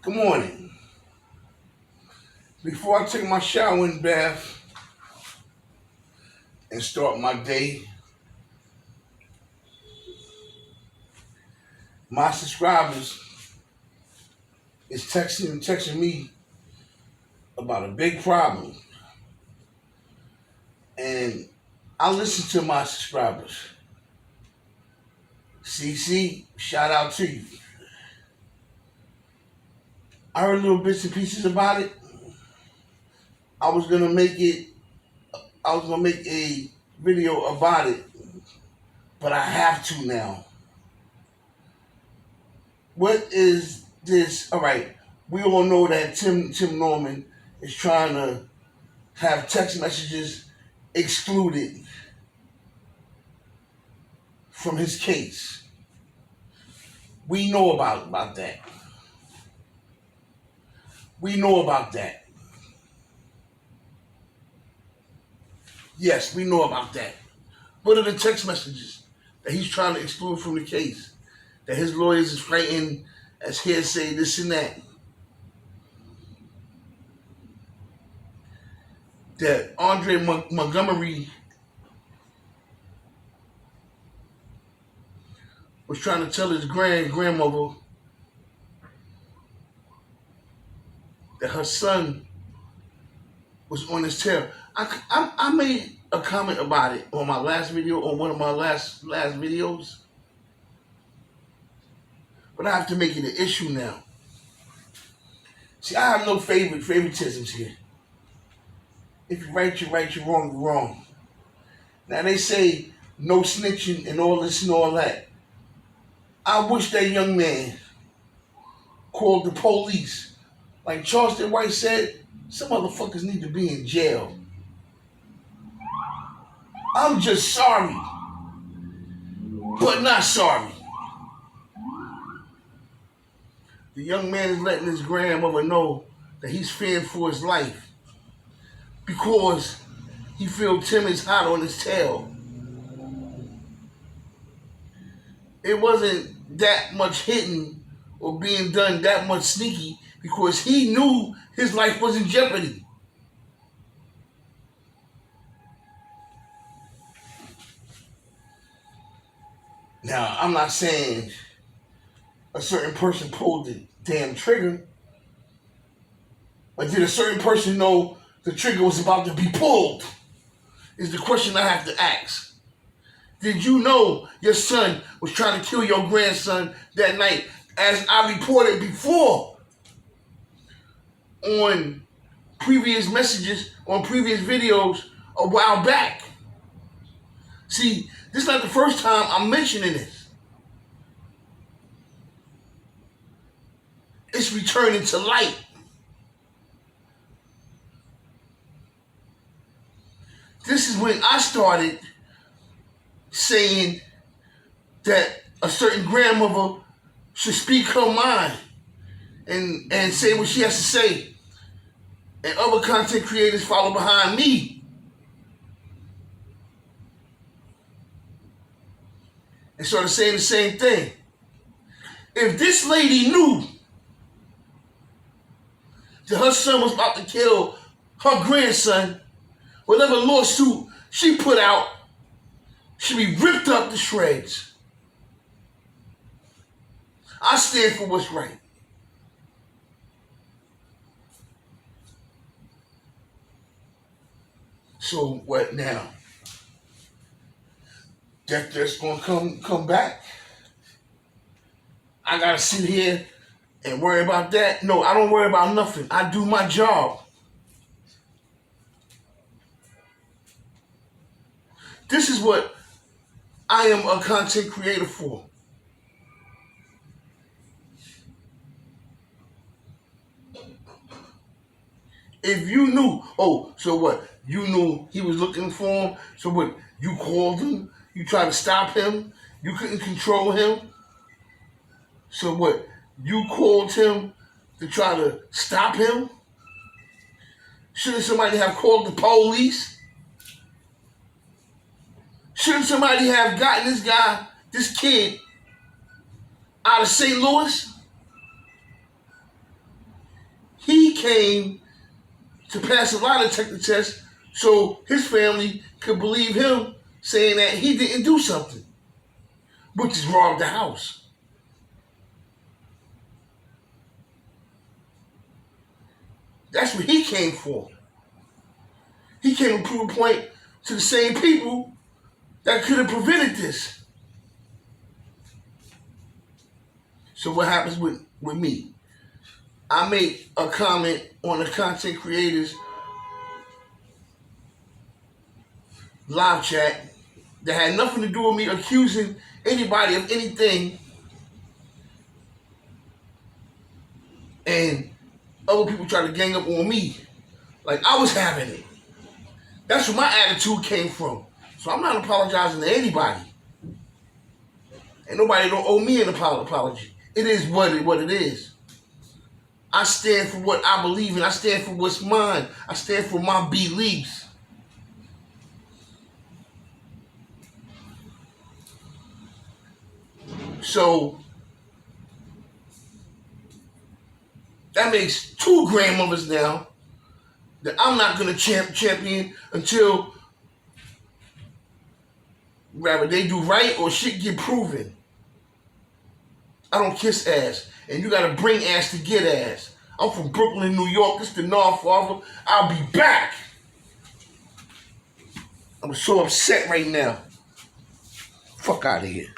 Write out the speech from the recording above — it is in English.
Good morning. Before I take my shower and bath and start my day, my subscribers is texting me about a big problem. And I listen to my subscribers. CC, shout out to you. I heard little bits and pieces about it. I was gonna make it I was gonna make a video about it, but I have to now. What is this? All right, we all know that Tim Norman is trying to have text messages excluded from his case. We know about that. We know about that. Yes, we know about that. What are the text messages that he's trying to exclude from the case? That his lawyers is fighting as hearsay, this and that. That Andre Montgomery was trying to tell his grandmother that her son was on his tail. I made a comment about it on my last video, on one of my last videos, but I have to make it an issue now. See, I have no favoritisms here. If you're right, you're right. You're wrong, you're wrong. Now they say no snitching and all this and all that. I wish that young man called the police. Like Charleston White said, some motherfuckers need to be in jail. I'm just sorry, but not sorry. The young man is letting his grandmother know that he's fearing for his life because he feels Tim is hot on his tail. It wasn't that much hitting or being done that much sneaky because he knew his life was in jeopardy. Now, I'm not saying a certain person pulled the damn trigger, but did a certain person know the trigger was about to be pulled? Is the question I have to ask. Did you know your son was trying to kill your grandson that night, as I reported before on previous messages, on previous videos a while back? See, this is not the first time I'm mentioning this. It's returning to light. This is when I started saying that a certain grandmother should speak her mind and say what she has to say. And other content creators follow behind me and started saying the same thing. If this lady knew that her son was about to kill her grandson, whatever lawsuit she put out should be ripped up to shreds. I stand for what's right. So what now? Death threat's gonna come back? I gotta sit here and worry about that? No, I don't worry about nothing. I do my job. This is what I am a content creator for. If you knew, oh, so what? You knew he was looking for him, so what? You called him, you tried to stop him, you couldn't control him. So what? You called him to try to stop him? Shouldn't somebody have called the police? Shouldn't somebody have gotten this guy, this kid, out of St. Louis? He came to pass a lie detector test so his family could believe him saying that he didn't do something, which is rob the house. That's what he came for. He came to prove a point to the same people that could have prevented this. So what happens with me? I make a comment on the content creators live chat that had nothing to do with me accusing anybody of anything, and other people try to gang up on me like I was having it. That's where my attitude came from. So I'm not apologizing to anybody. And nobody don't owe me an apology. It is what it is. I stand for what I believe in. I stand for what's mine. I stand for my beliefs. So that makes 2 grandmothers now that I'm not going to champion until rather they do right or shit get proven. I don't kiss ass. And you gotta bring ass to get ass. I'm from Brooklyn, New York. This is the North Father. I'll be back. I'm so upset right now. Fuck out of here.